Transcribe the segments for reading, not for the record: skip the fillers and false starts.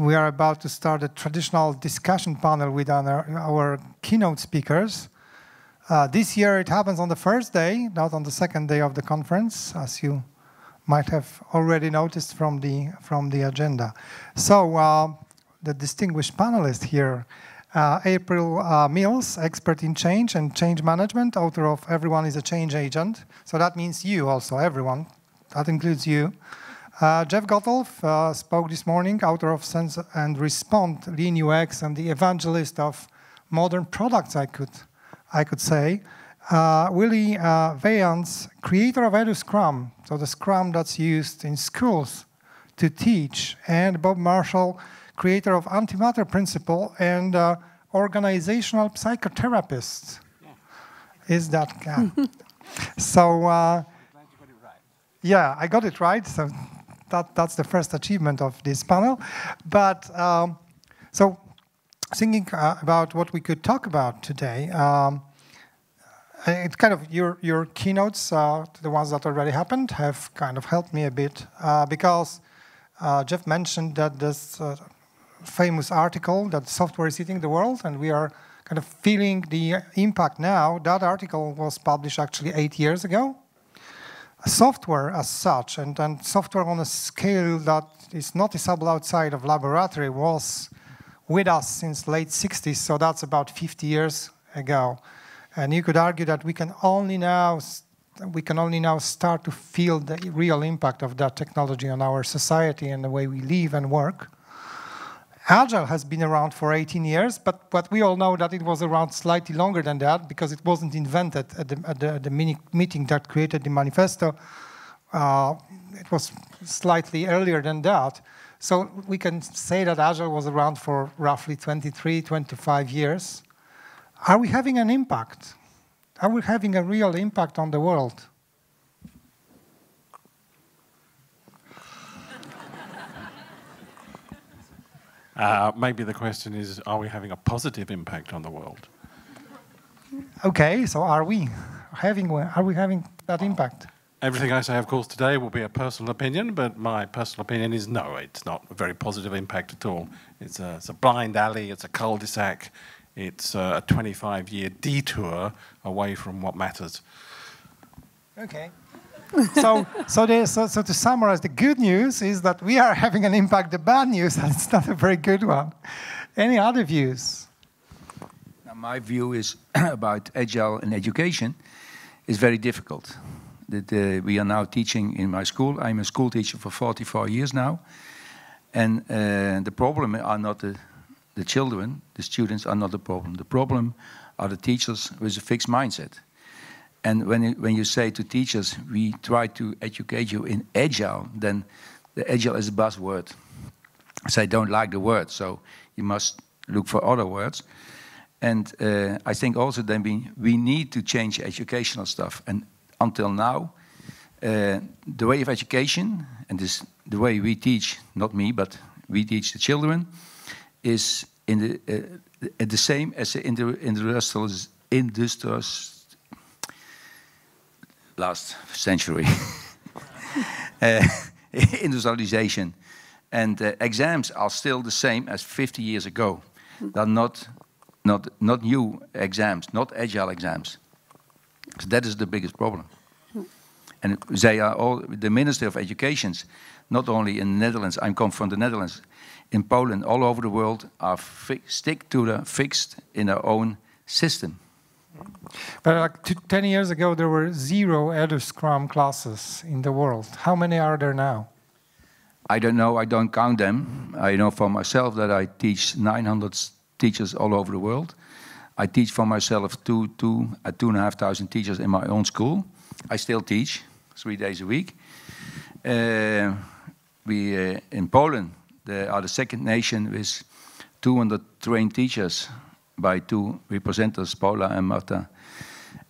we are about to start a traditional discussion panel with our keynote speakers. This year it happens on the first day, not on the second day of the conference, as you might have already noticed from the agenda. So the distinguished panelists here, April Mills, expert in change and change management, author of Everyone is a Change Agent. So that means you also, everyone. That includes you. Jeff Gottolf spoke this morning, author of Sense and Respond, Lean UX, and the evangelist of modern products, I could say. Willie Vayans, creator of EduScrum, so the Scrum that's used in schools to teach, and Bob Marshall, creator of Antimatter Principle and organizational psychotherapist. Yeah. Is that guy? So, yeah, I got it right. So that's the first achievement of this panel. But so thinking about what we could talk about today, it's kind of your keynotes, the ones that already happened, have kind of helped me a bit because Jeff mentioned that this famous article that software is eating the world, and we are kind of feeling the impact now. That article was published actually 8 years ago. Software as such, and software on a scale that is noticeable outside of laboratory, was with us since late 60s, so that's about 50 years ago. And you could argue that we can only now start to feel the real impact of that technology on our society and the way we live and work. Agile has been around for 18 years, but we all know that it was around slightly longer than that because it wasn't invented at the meeting that created the manifesto. It was slightly earlier than that. So we can say that Agile was around for roughly 23, 25 years. Are we having an impact? Are we having a real impact on the world? Maybe the question is, are we having a positive impact on the world? Okay, so are we having that impact? Everything I say, of course, today will be a personal opinion, but my personal opinion is no, it's not a very positive impact at all. It's a blind alley, it's a cul-de-sac, it's a 25-year detour away from what matters. Okay. So to summarize, the good news is that we are having an impact. The bad news, and it's not a very good one. Any other views? Now, my view is about Agile in education is very difficult. We are now teaching in my school. I'm a school teacher for 44 years now. And the problem are not the children, the students are not the problem. The problem are the teachers with a fixed mindset. And when you say to teachers, we try to educate you in Agile, then the Agile is a buzzword. So I don't like the word, so you must look for other words. And I think also then we need to change educational stuff. And until now, the way of education, and the way we teach, not me, but we teach the children, is the same as the last century industrialization, and exams are still the same as 50 years ago. They're not new exams, not Agile exams. So that is the biggest problem. And they are all the Ministry of Educations, not only in the Netherlands. I come from the Netherlands, in Poland, all over the world are stick to the fixed in their own system. But like 10 years ago, there were 0 EduScrum classes in the world. How many are there now? I don't know. I don't count them. I know for myself that I teach 900 teachers all over the world. I teach for myself 2,500 teachers in my own school. I still teach 3 days a week. We in Poland are the second nation with 200 trained teachers by 2 representatives, Paula and Marta.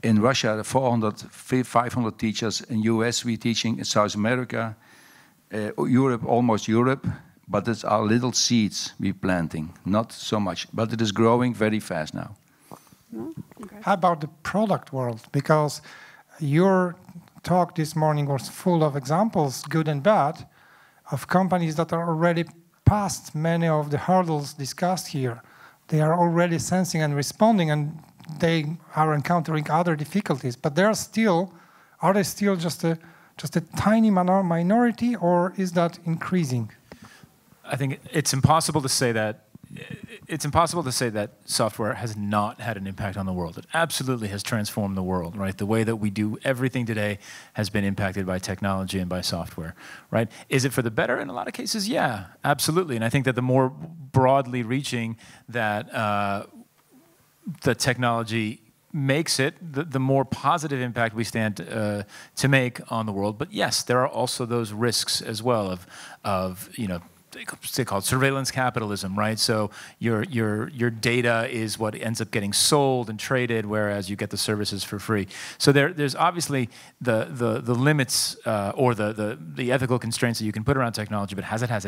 In Russia, 400, 500 teachers. In US, we're teaching. In South America, Europe, almost Europe. But it's our little seeds we're planting, not so much. But it is growing very fast now. Okay. How about the product world? Because your talk this morning was full of examples, good and bad, of companies that are already past many of the hurdles discussed here. They are already sensing and responding, and they are encountering other difficulties. But are they still just a tiny minority, or is that increasing? I think it's impossible to say that. It's impossible to say that software has not had an impact on the world. It absolutely has transformed the world, right? The way that we do everything today has been impacted by technology and by software, right? Is it for the better? In a lot of cases, yeah, absolutely. And I think that the more broadly reaching that the technology makes it, the more positive impact we stand to make on the world. But yes, there are also those risks as well of you know, they call it surveillance capitalism, right? So your data is what ends up getting sold and traded, whereas you get the services for free. So there's obviously the limits or the ethical constraints that you can put around technology. But has it had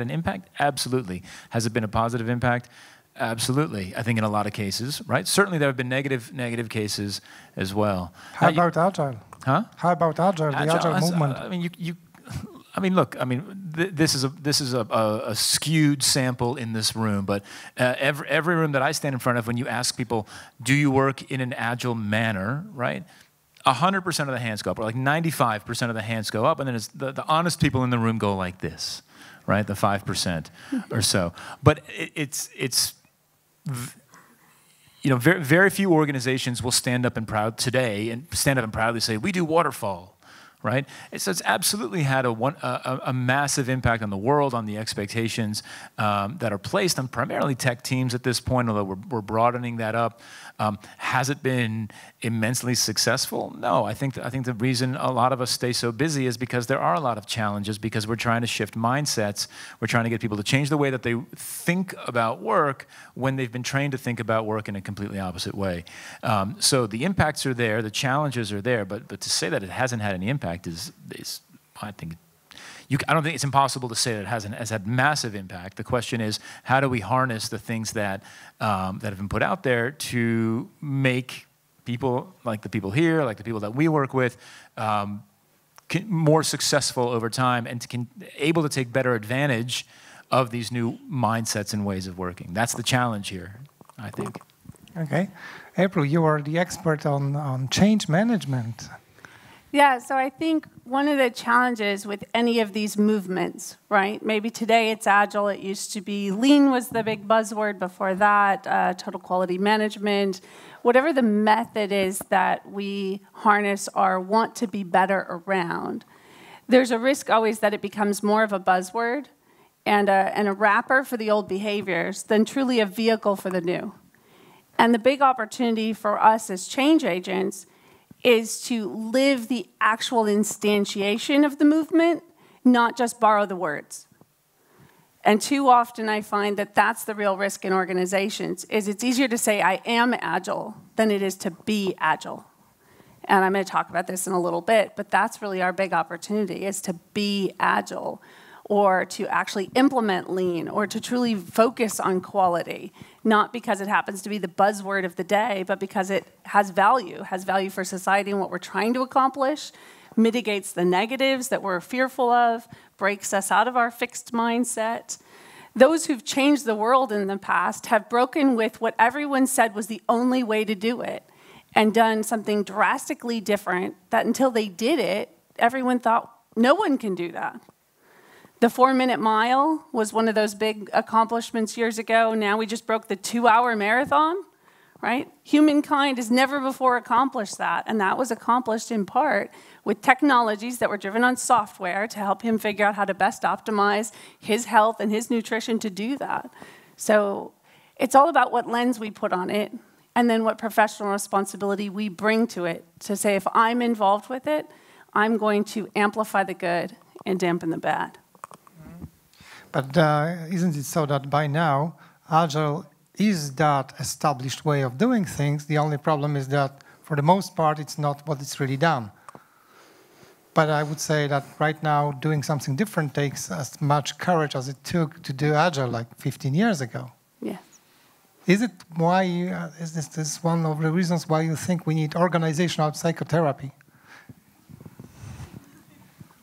an impact? Absolutely. Has it been a positive impact? Absolutely. I think in a lot of cases, right? Certainly there have been negative cases as well. How about Agile? Huh? How about Agile? The Agile movement. I mean, look. I mean, this is a skewed sample in this room, but every room that I stand in front of, when you ask people, do you work in an agile manner, right? 100% of the hands go up, or like 95% of the hands go up, and then it's the honest people in the room go like this, right? The 5% or so. But it's you know, very few organizations will stand up and proudly say, we do waterfall, right? So it's absolutely had a massive impact on the world, on the expectations that are placed on primarily tech teams at this point, although we're broadening that up. Has it been immensely successful? No, I think the reason a lot of us stay so busy is because there are a lot of challenges, because we're trying to shift mindsets. We're trying to get people to change the way that they think about work when they've been trained to think about work in a completely opposite way. So the impacts are there, the challenges are there, but to say that it hasn't had any impact is I think, I don't think it's impossible to say that it has had massive impact. The question is, how do we harness the things that that have been put out there to make people, like the people here, like the people that we work with, more successful over time and able to take better advantage of these new mindsets and ways of working. That's the challenge here, I think. Okay. April, you are the expert on change management. Yeah, so I think one of the challenges with any of these movements, right? Maybe today it's Agile, it used to be Lean was the big buzzword before that, total quality management. Whatever the method is that we harness or want to be better around, there's a risk always that it becomes more of a buzzword and a wrapper for the old behaviors than truly a vehicle for the new. And the big opportunity for us as change agents is to live the actual instantiation of the movement, not just borrow the words. And too often I find that that's the real risk in organizations, is it's easier to say I am agile than it is to be agile. And I'm going to talk about this in a little bit, but that's really our big opportunity, is to be agile, or to actually implement lean, or to truly focus on quality, not because it happens to be the buzzword of the day, but because it has value for society and what we're trying to accomplish, mitigates the negatives that we're fearful of, breaks us out of our fixed mindset. Those who've changed the world in the past have broken with what everyone said was the only way to do it, and done something drastically different that until they did it, everyone thought, no one can do that. The 4-minute mile was one of those big accomplishments years ago. Now we just broke the 2-hour marathon, right? Humankind has never before accomplished that, and that was accomplished in part with technologies that were driven on software to help him figure out how to best optimize his health and his nutrition to do that. So it's all about what lens we put on it, and then what professional responsibility we bring to it, to say, if I'm involved with it, I'm going to amplify the good and dampen the bad. But isn't it so that by now, Agile is that established way of doing things? The only problem is that, for the most part, it's not what it's really done. But I would say that right now, doing something different takes as much courage as it took to do Agile like 15 years ago. Yes. Is it why is this one of the reasons why you think we need organizational psychotherapy?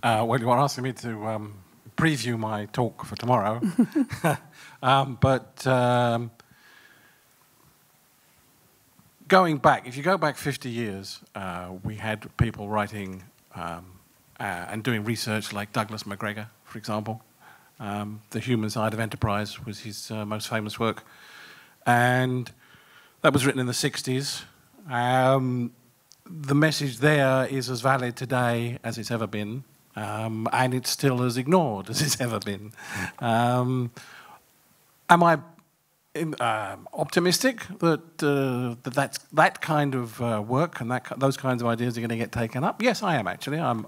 Well, you are asking me to preview my talk for tomorrow. Going back, if you go back 50 years, we had people writing and doing research like Douglas McGregor, for example. The Human Side of Enterprise was his most famous work. And that was written in the 60s. The message there is as valid today as it's ever been, and it's still as ignored as it's ever been. Am I optimistic that that kind of work and those kinds of ideas are going to get taken up? Yes, I am actually. I'm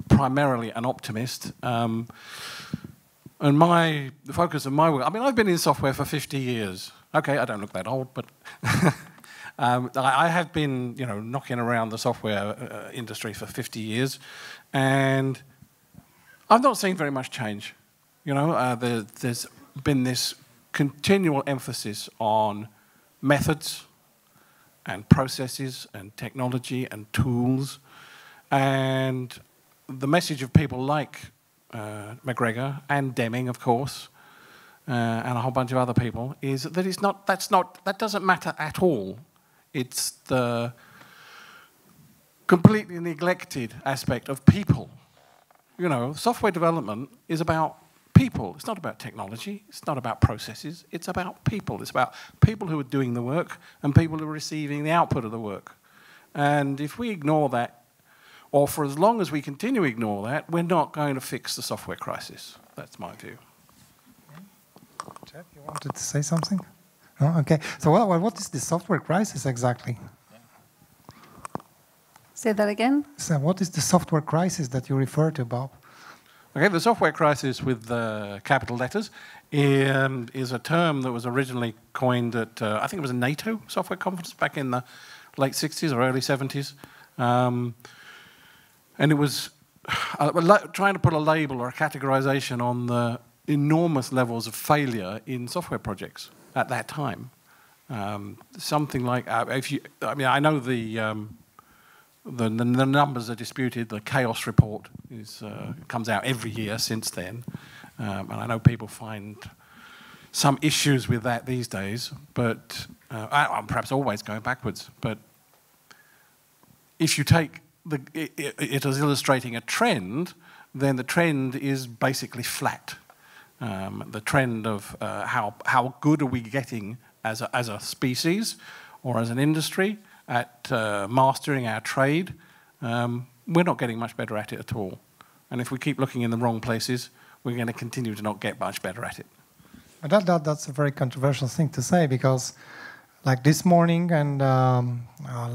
primarily an optimist. And the focus of my work, I mean, I've been in software for 50 years. Okay, I don't look that old, but I have been, knocking around the software industry for 50 years, and I've not seen very much change. There's been this continual emphasis on methods and processes and technology and tools, and the message of people like McGregor and Deming, of course, and a whole bunch of other people, is that that doesn't matter at all. It's the completely neglected aspect of people. Software development is about people. It's not about technology. It's not about processes. It's about people. It's about people who are doing the work and people who are receiving the output of the work. And if we ignore that, or for as long as we continue to ignore that, we're not going to fix the software crisis. That's my view. Jeff, you wanted to say something? No? Okay. So what is the software crisis exactly? Say that again? So what is the software crisis that you refer to, Bob? Okay, the software crisis with capital letters is a term that was originally coined at, I think it was a NATO software conference back in the late 60s or early 70s. And it was trying to put a label or a categorization on the enormous levels of failure in software projects at that time. Something like, I know the numbers are disputed. The chaos report comes out every year since then. And I know people find some issues with that these days, but I'm perhaps always going backwards. But if you take it as illustrating a trend, then the trend is basically flat. The trend of how good are we getting as a species or as an industry at mastering our trade, we're not getting much better at it at all. And if we keep looking in the wrong places, we're going to continue to not get much better at it. That's a very controversial thing to say, because like this morning and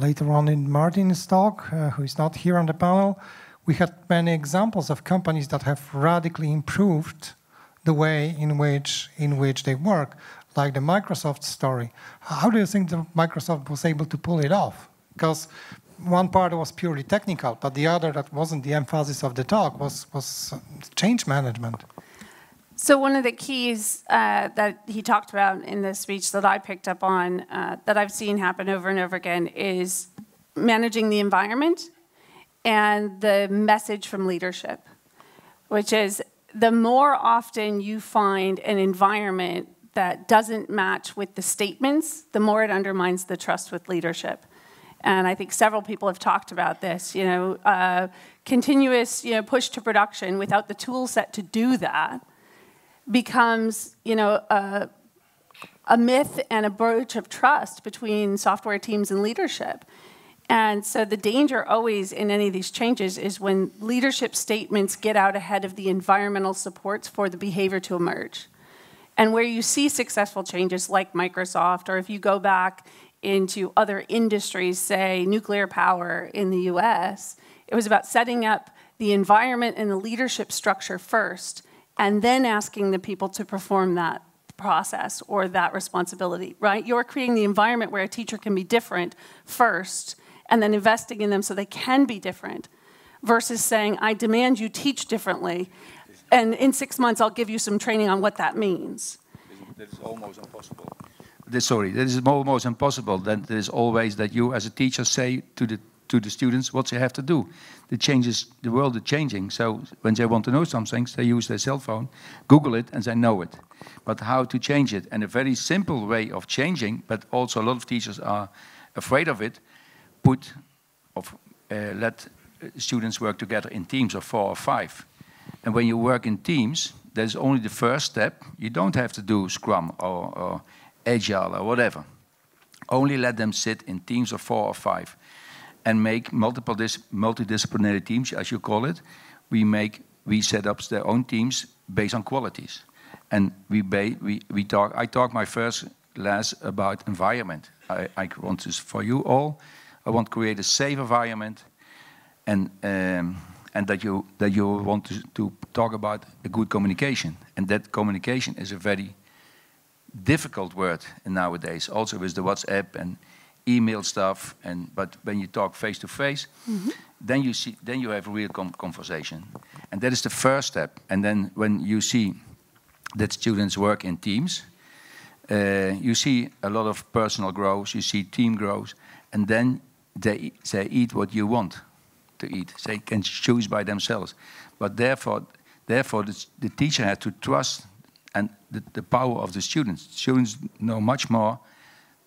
later on in Martin's talk, who is not here on the panel, we had many examples of companies that have radically improved the way in which they work, like the Microsoft story. How do you think that Microsoft was able to pull it off? Because one part was purely technical, but the other that wasn't the emphasis of the talk was change management. So one of the keys that he talked about in the speech that I picked up on, that I've seen happen over and over again, is managing the environment and the message from leadership, which is the more often you find an environment that doesn't match with the statements, the more it undermines the trust with leadership. And I think several people have talked about this, continuous push to production without the tool set to do that becomes a myth and a breach of trust between software teams and leadership. And so the danger always in any of these changes is when leadership statements get out ahead of the environmental supports for the behavior to emerge. And where you see successful changes like Microsoft, or if you go back into other industries, say nuclear power in the US, it was about setting up the environment and the leadership structure first, and then asking the people to perform that process or that responsibility, right? You're creating the environment where a teacher can be different first, and then investing in them so they can be different, versus saying, I demand you teach differently, and in 6 months I'll give you some training on what that means. That is almost impossible. That is almost impossible. Then there is always that you as a teacher say to the students what they have to do. the world is changing. So when they want to know some things, they use their cell phone, Google it, and they know it. But how to change it? And a very simple way of changing, but also a lot of teachers are afraid of it, let students work together in teams of 4 or 5. And when you work in teams, there's only the first step. You don't have to do Scrum or Agile or whatever. Only let them sit in teams of 4 or 5 and make multidisciplinary teams, as you call it. We set up their own teams based on qualities. And I talk my first class about environment. I want this for you all. I want to create a safe environment, and that you want to talk about a good communication. And that communication is a very difficult word nowadays, also with the WhatsApp and email stuff. But when you talk face to face, then you have a real conversation, and that is the first step. And then when you see that students work in teams, you see a lot of personal growth, you see team growth, and then they eat what you want to eat. They can choose by themselves. But therefore the teacher had to trust and the power of the students. Students know much more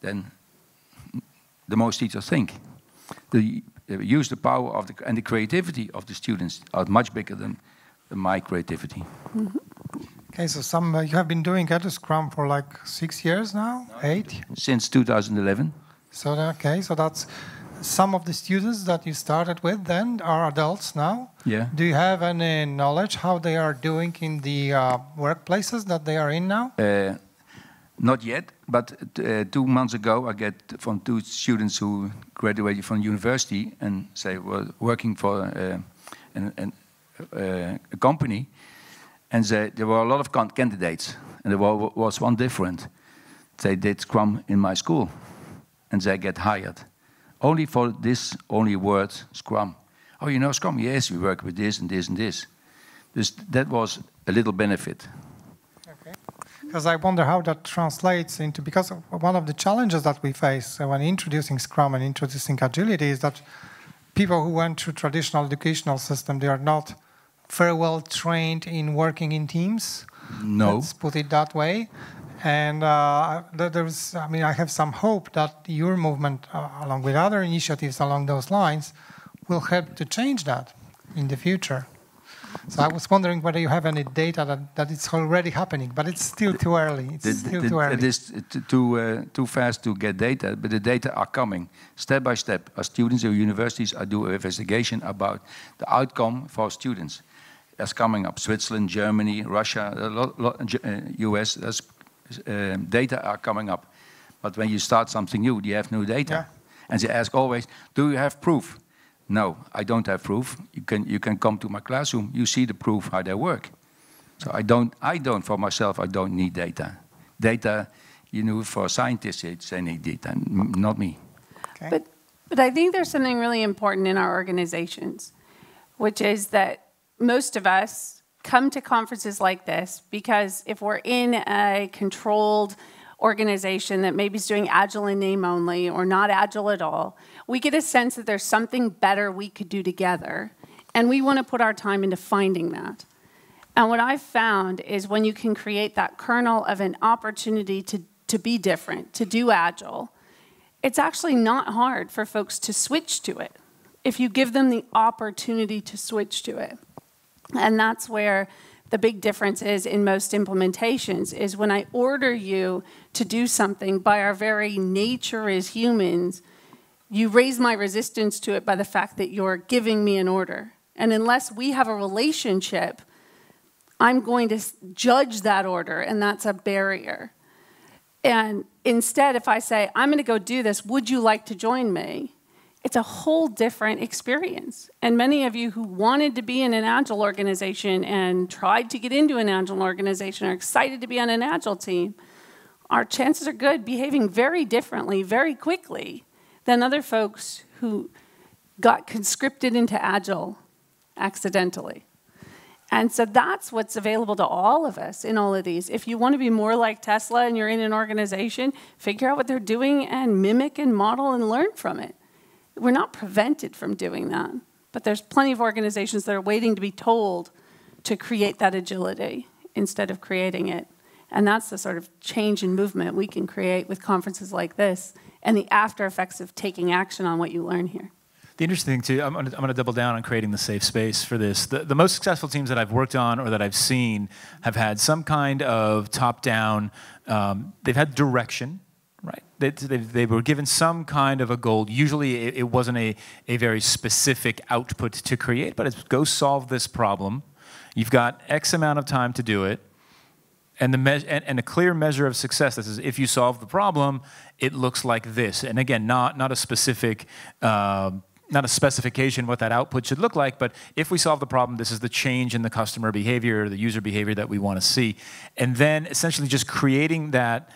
than the most teachers think. They use the power and the creativity of the students are much bigger than my creativity. Okay, so you have been doing Agile Scrum for like 6 years now, 8? Since 2011. So that's some of the students that you started with then are adults now. Yeah. Do you have any knowledge how they are doing in the workplaces that they are in now? Not yet, but 2 months ago I get from 2 students who graduated from university and they were working for a company, and there were a lot of candidates, and there was one different. They did Scrum in my school, and they get hired. Only for this word, Scrum. Oh, you know Scrum? Yes, we work with this and this and this. That was a little benefit. Okay. Because I wonder how that translates into, because one of the challenges that we face when introducing Scrum and introducing agility is that people who went through traditional educational system, they are not very well trained in working in teams. No. Let's put it that way. And I have some hope that your movement, along with other initiatives along those lines, will help to change that in the future. So I was wondering whether you have any data that it's already happening, but it's still too early. It is too fast to get data, but the data are coming step by step. Our students at universities are doing an investigation about the outcome for students. That's coming up. Switzerland, Germany, Russia, US. Data are coming up. But when you start something new, you have no data. Yeah. And they ask always, do you have proof? No, I don't have proof. You can come to my classroom. You see the proof how they work. So I don't for myself. I don't need data. Data, for scientists they need data, not me. Okay. But I think there's something really important in our organizations, which is that most of us come to conferences like this because if we're in a controlled organization that maybe is doing Agile in name only or not Agile at all, we get a sense that there's something better we could do together, and we want to put our time into finding that. And what I've found is when you can create that kernel of an opportunity to be different, to do Agile, it's actually not hard for folks to switch to it if you give them the opportunity to switch to it. And that's where the big difference is in most implementations, is when I order you to do something by our very nature as humans, you raise my resistance to it by the fact that you're giving me an order. And unless we have a relationship, I'm going to judge that order, and that's a barrier. And instead, if I say, I'm going to go do this, would you like to join me? It's a whole different experience. And many of you who wanted to be in an Agile organization and tried to get into an Agile organization are excited to be on an Agile team. Our chances are good behaving very differently, very quickly, than other folks who got conscripted into Agile accidentally. And so that's what's available to all of us in all of these. If you want to be more like Tesla and you're in an organization, figure out what they're doing and mimic and model and learn from it. We're not prevented from doing that, But there's plenty of organizations that are waiting to be told to create that agility instead of creating it. And that's the sort of change in movement we can create with conferences like this and the after effects of taking action on what you learn here. The interesting thing, too, I'm going to double down on creating the safe space for this. The most successful teams that I've worked on or that I've seen have had some kind of top-down, they've had direction, right? They were given some kind of a goal. Usually it wasn't a very specific output to create, but it's go solve this problem. You've got X amount of time to do it. And a clear measure of success. This is if you solve the problem, it looks like this. And again, not a specific, not a specification what that output should look like, but if we solve the problem, this is the change in the customer behavior, the user behavior that we want to see. And then essentially just creating that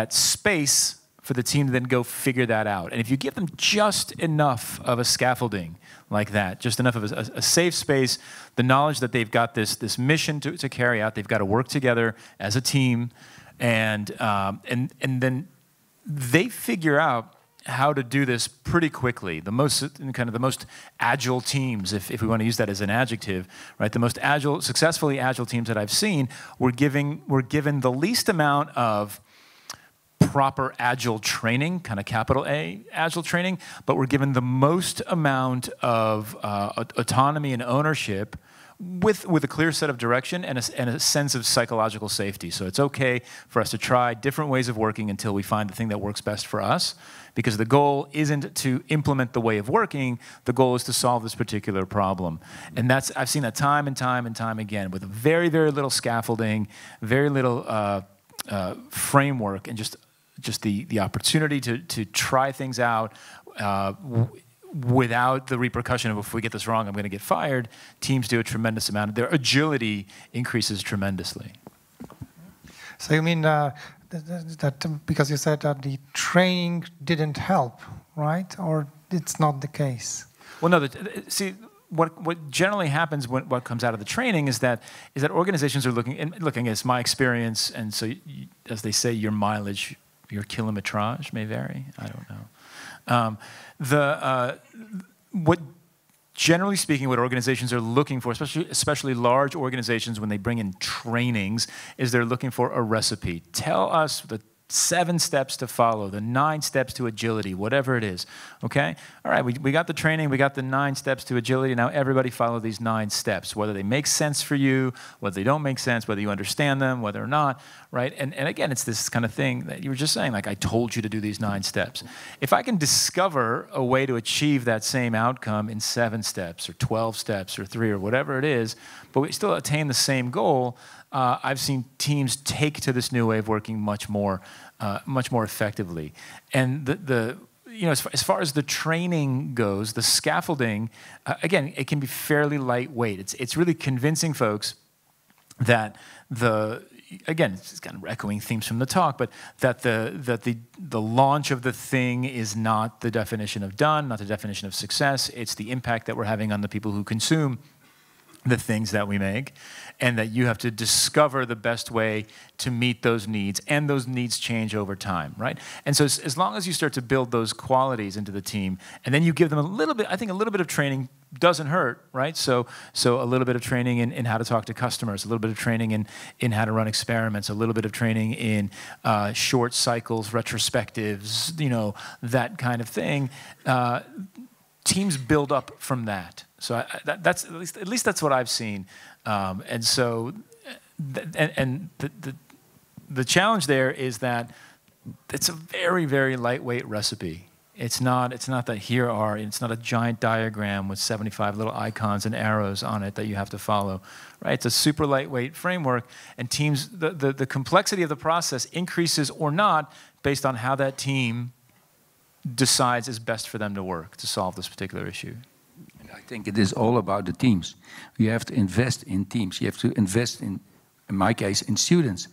space for the team to then go figure that out. And if you give them just enough of a scaffolding like that, just enough of a safe space, the knowledge that they've got this mission to carry out, they've got to work together as a team, and then they figure out how to do this pretty quickly. The most agile teams, if we want to use that as an adjective, right? The most agile, successfully agile teams that I've seen were given the least amount of proper agile training, kind of capital A agile training, but we're given the most amount of autonomy and ownership with a clear set of direction and a sense of psychological safety. So it's okay for us to try different ways of working until we find the thing that works best for us, because the goal isn't to implement the way of working, the goal is to solve this particular problem. And I've seen that time and time and time again with very, very little scaffolding, very little framework, and just the opportunity to try things out without the repercussion of if we get this wrong, I'm going to get fired. Teams do a tremendous amount. Their agility increases tremendously. So you mean that because you said that the training didn't help, right? Or it's not the case? Well, no. See, what generally happens when what comes out of the training is that organizations are looking as my experience, and so as they say, your mileage, your kilometrage may vary. I don't know. Generally speaking, what organizations are looking for, especially large organizations when they bring in trainings, is they're looking for a recipe. Tell us the 7 steps to follow, the 9 steps to agility, whatever it is, okay? All right, we got the training, we got the 9 steps to agility, now everybody follow these 9 steps, whether they make sense for you, whether they don't make sense, whether you understand them, whether or not, right? And again, it's this kind of thing that you were just saying, like I told you to do these 9 steps. If I can discover a way to achieve that same outcome in 7 steps or 12 steps or 3 or whatever it is, but we still attain the same goal, I've seen teams take to this new way of working much more effectively. And as far as the training goes, the scaffolding, again, it can be fairly lightweight. It's really convincing folks that again, it's kind of echoing themes from the talk, but that the launch of the thing is not the definition of done, not the definition of success. It's the impact that we're having on the people who consume the things that we make, and that you have to discover the best way to meet those needs, and those needs change over time, right? And so as long as you start to build those qualities into the team, and then you give them a little bit, I think a little bit of training doesn't hurt, right? So a little bit of training in how to talk to customers, a little bit of training in how to run experiments, a little bit of training in short cycles, retrospectives, that kind of thing. Teams build up from that. So that's at least that's what I've seen, and so the challenge there is that it's a very, very lightweight recipe. It's not it's not a giant diagram with 75 little icons and arrows on it that you have to follow, right? It's a super lightweight framework, and teams the complexity of the process increases or not based on how that team decides is best for them to work to solve this particular issue. I think it is all about the teams. You have to invest in teams. You have to invest in my case, in students.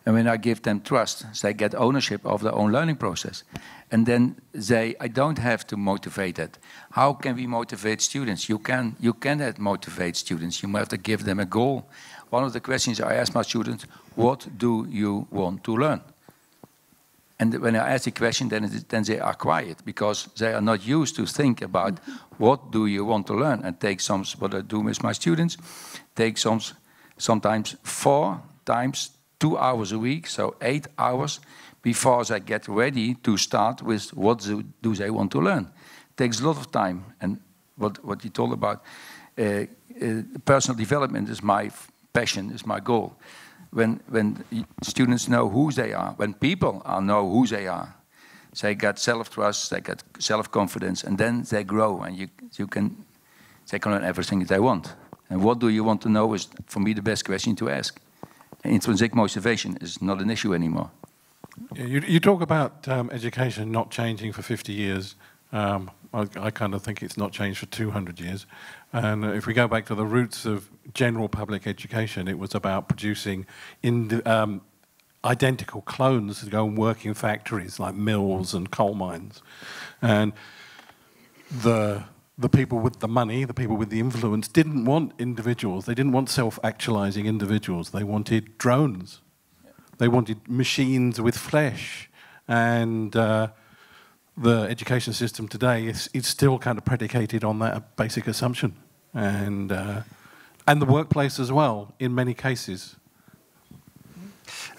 And when I give them trust, they get ownership of their own learning process. And then I don't have to motivate it. How can we motivate students? You cannot motivate students. You have to give them a goal. One of the questions I ask my students, what do you want to learn? And when I ask the question, then they are quiet because they are not used to think about what do you want to learn. And take some, what I do with my students, take sometimes 4 times 2 hours a week, so 8 hours before they get ready to start with what do they want to learn. It takes a lot of time. And what you told about personal development is my passion, is my goal. When students know who they are, when people know who they are, they get self-trust, they get self-confidence, and then they grow, and they can learn everything that they want. And what do you want to know is, for me, the best question to ask. Intrinsic motivation is not an issue anymore. You talk about education not changing for 50 years. I kind of think it's not changed for 200 years. And if we go back to the roots of general public education, it was about producing identical clones to go and work in factories like mills and coal mines. And the people with the money, the people with the influence, didn't want individuals. They didn't want self-actualizing individuals. They wanted drones. They wanted machines with flesh. And the education system today is still kind of predicated on that basic assumption. And the workplace as well, in many cases.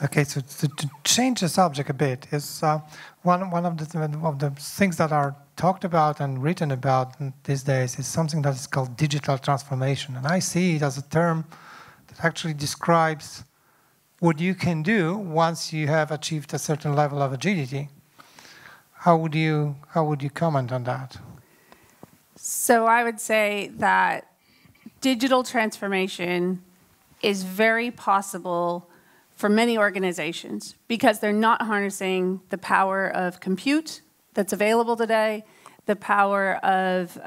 Okay, so to change the subject a bit, is one of the things that are talked about and written about these days is something that is called digital transformation. And I see it as a term that actually describes what you can do once you have achieved a certain level of agility. How would you comment on that? So I would say that digital transformation is very possible for many organizations because they're not harnessing the power of compute that's available today, the power of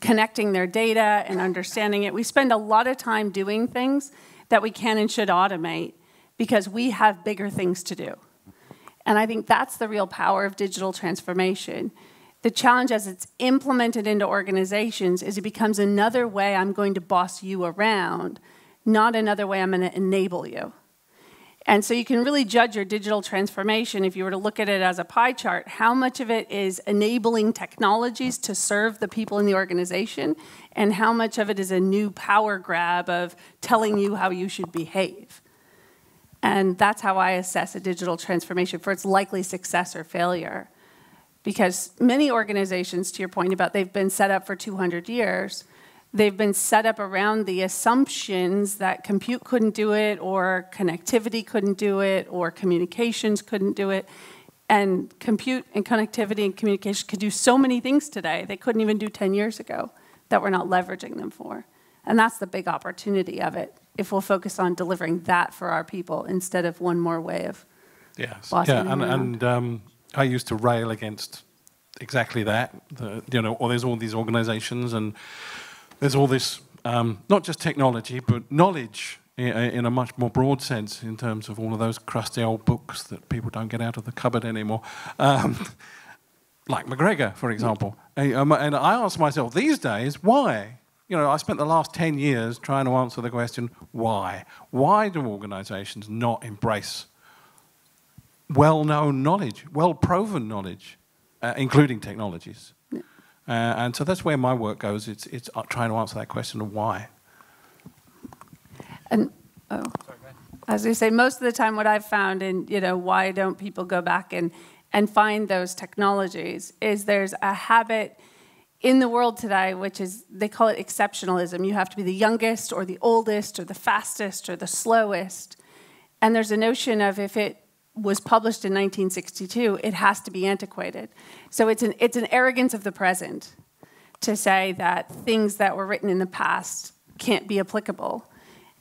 connecting their data and understanding it. We spend a lot of time doing things that we can and should automate because we have bigger things to do. And I think that's the real power of digital transformation. The challenge as it's implemented into organizations is it becomes another way I'm going to boss you around, not another way I'm going to enable you. And so you can really judge your digital transformation if you were to look at it as a pie chart, how much of it is enabling technologies to serve the people in the organization, and how much of it is a new power grab of telling you how you should behave. And that's how I assess a digital transformation for its likely success or failure. Because many organizations, to your point about they've been set up for 200 years, they've been set up around the assumptions that compute couldn't do it, or connectivity couldn't do it, or communications couldn't do it. And compute and connectivity and communication could do so many things today they couldn't even do 10 years ago that we're not leveraging them for. And that's the big opportunity of it, if we'll focus on delivering that for our people instead of one more way of bossing them around. And I used to rail against exactly that. Or there's all these organizations and there's all this, not just technology, but knowledge in a much more broad sense in terms of all of those crusty old books that people don't get out of the cupboard anymore. Like McGregor, for example. And I ask myself these days, why? I spent the last 10 years trying to answer the question, why? Why do organizations not embrace well-known knowledge, well-proven knowledge, including technologies? And so that's where my work goes. It's trying to answer that question of why. And as we say, most of the time, what I've found in why don't people go back and find those technologies is there's a habit in the world today, which is they call it exceptionalism. You have to be the youngest or the oldest or the fastest or the slowest, and there's a notion of if it was published in 1962, it has to be antiquated. So it's an arrogance of the present to say that things that were written in the past can't be applicable.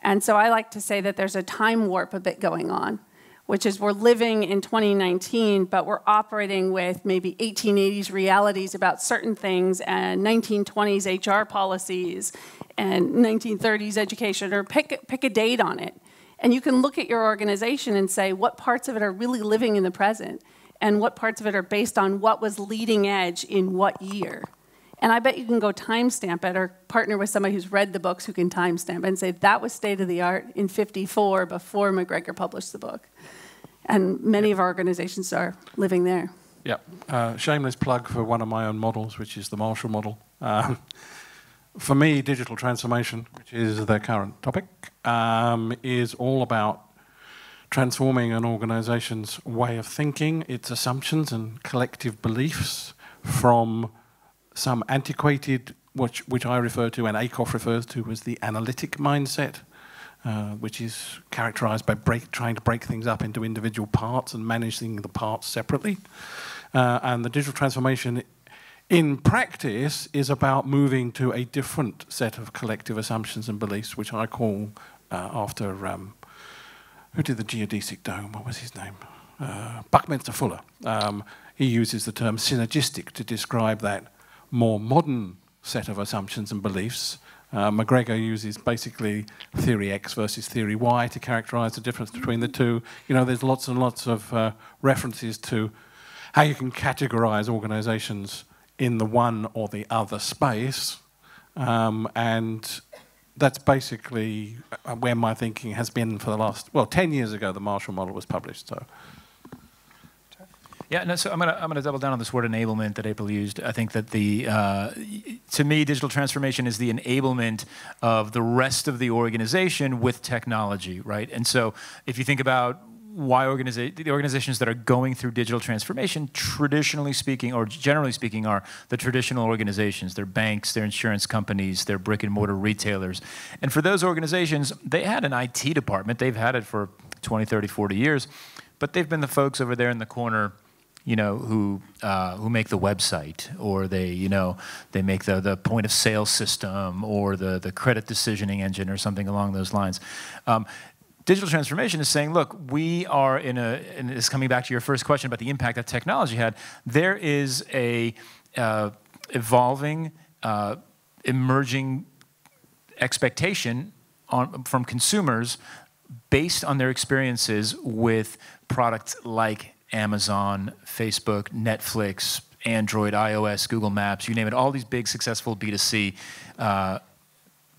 And so I like to say that there's a time warp a bit going on, which is we're living in 2019, but we're operating with maybe 1880s realities about certain things and 1920s HR policies and 1930s education, or pick a date on it. And you can look at your organization and say what parts of it are really living in the present and what parts of it are based on what was leading edge in what year. And I bet you can go timestamp it or partner with somebody who's read the books who can timestamp it and say that was state of the art in '54 before McGregor published the book. And many of our organizations are living there. Yeah, shameless plug for one of my own models, which is the Marshall model. For me, digital transformation, which is the current topic, is all about transforming an organization's way of thinking, its assumptions and collective beliefs from some antiquated, which I refer to and ACOF refers to as the analytic mindset, which is characterized by trying to break things up into individual parts and managing the parts separately. And the digital transformation in practice is about moving to a different set of collective assumptions and beliefs, which I call after, who did the geodesic dome? What was his name? Buckminster Fuller. He uses the term synergistic to describe that more modern set of assumptions and beliefs. McGregor uses basically theory X versus theory Y to characterize the difference between the two. You know, there's lots and lots of references to how you can categorize organizations in the one or the other space. And that's basically where my thinking has been for the last, well, 10 years ago the Marshall Model was published. So. Yeah, no, so I'm gonna double down on this word enablement that April used. I think that to me, digital transformation is the enablement of the rest of the organization with technology, right? And so if you think about why the organizations that are going through digital transformation, traditionally speaking, or generally speaking, are the traditional organizations. They're banks, they're insurance companies, they're brick and mortar retailers. And for those organizations, they had an IT department. They've had it for 20, 30, 40 years, but they've been the folks over there in the corner, you know, who make the website, or they make the point of sale system, or the credit decisioning engine, or something along those lines. Digital transformation is saying, look, we are and this is coming back to your first question about the impact that technology had. There is a evolving, emerging expectation from consumers based on their experiences with products like Amazon, Facebook, Netflix, Android, iOS, Google Maps, you name it, all these big successful B2C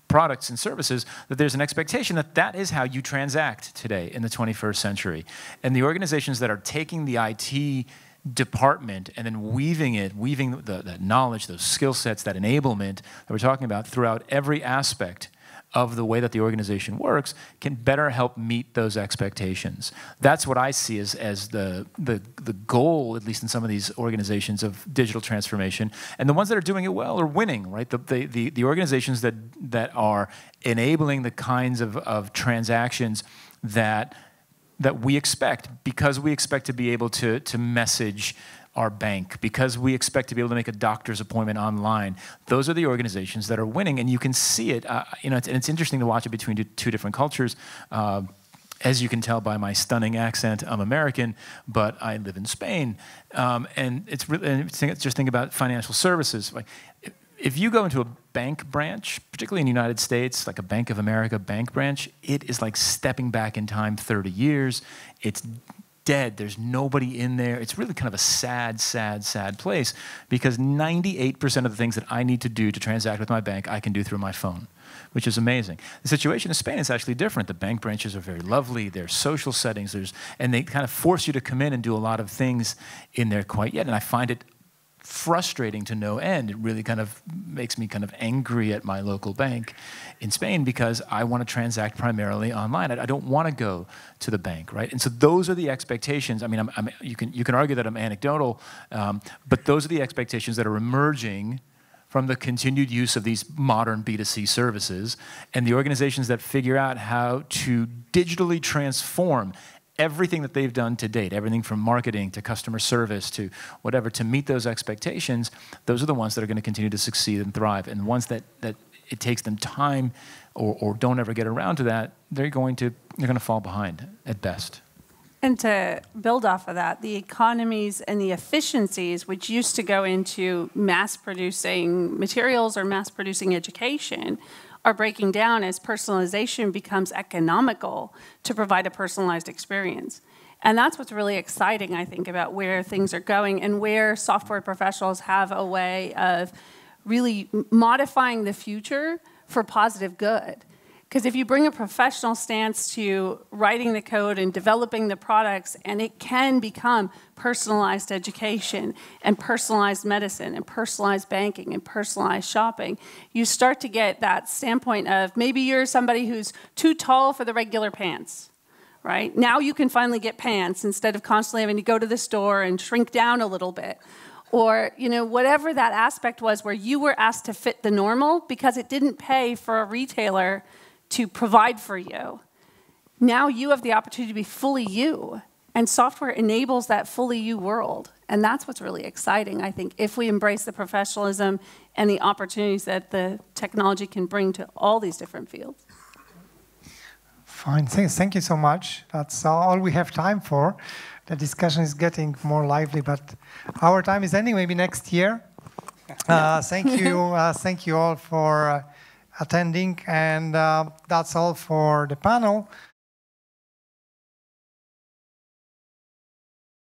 products and services, that there's an expectation that that is how you transact today in the 21st century. And the organizations that are taking the IT department and then weaving that knowledge, those skill sets, that enablement that we're talking about throughout every aspect of the way that the organization works, can better help meet those expectations. That's what I see as the goal, at least in some of these organizations, of digital transformation. And the ones that are doing it well are winning, right? The organizations that are enabling the kinds of transactions that we expect, because we expect to be able to message our bank, because we expect to be able to make a doctor's appointment online. Those are the organizations that are winning, and you can see it. You know, it's interesting to watch it between two different cultures. As you can tell by my stunning accent, I'm American, but I live in Spain. And it's really, just think about financial services. Like, if you go into a bank branch, particularly in the United States, like a Bank of America bank branch, it is like stepping back in time 30 years. It's dead. There's nobody in there. It's really kind of a sad, sad, sad place, because 98% of the things that I need to do to transact with my bank, I can do through my phone, which is amazing. The situation in Spain is actually different. The bank branches are very lovely. There's social settings. And they kind of force you to come in and do a lot of things in there quite yet. And I find it frustrating to no end. It really kind of makes me kind of angry at my local bank in Spain, because I want to transact primarily online. I don't want to go to the bank, right? And so those are the expectations. I mean, you can argue that I'm anecdotal, but those are the expectations that are emerging from the continued use of these modern B2C services, and the organizations that figure out how to digitally transform everything that they've done to date, everything from marketing to customer service to whatever, to meet those expectations. Those are the ones that are going to continue to succeed and thrive. And the ones that it takes them time or don't ever get around to that, they're going to fall behind at best. And to build off of that, the economies and the efficiencies which used to go into mass producing materials or mass producing education are breaking down as personalization becomes economical to provide a personalized experience. And that's what's really exciting, I think, about where things are going and where software professionals have a way of really modifying the future for positive good. Because if you bring a professional stance to writing the code and developing the products, and it can become personalized education and personalized medicine and personalized banking and personalized shopping, you start to get that standpoint of maybe you're somebody who's too tall for the regular pants, right? Now you can finally get pants instead of constantly having to go to the store and shrink down a little bit. Or, you know, whatever that aspect was where you were asked to fit the normal because it didn't pay for a retailer to provide for you. Now you have the opportunity to be fully you, and software enables that fully you world. And that's what's really exciting, I think, if we embrace the professionalism and the opportunities that the technology can bring to all these different fields. Fine, thank you so much. That's all we have time for. The discussion is getting more lively, but our time is ending, maybe next year. Thank you all for attending, and that's all for the panel.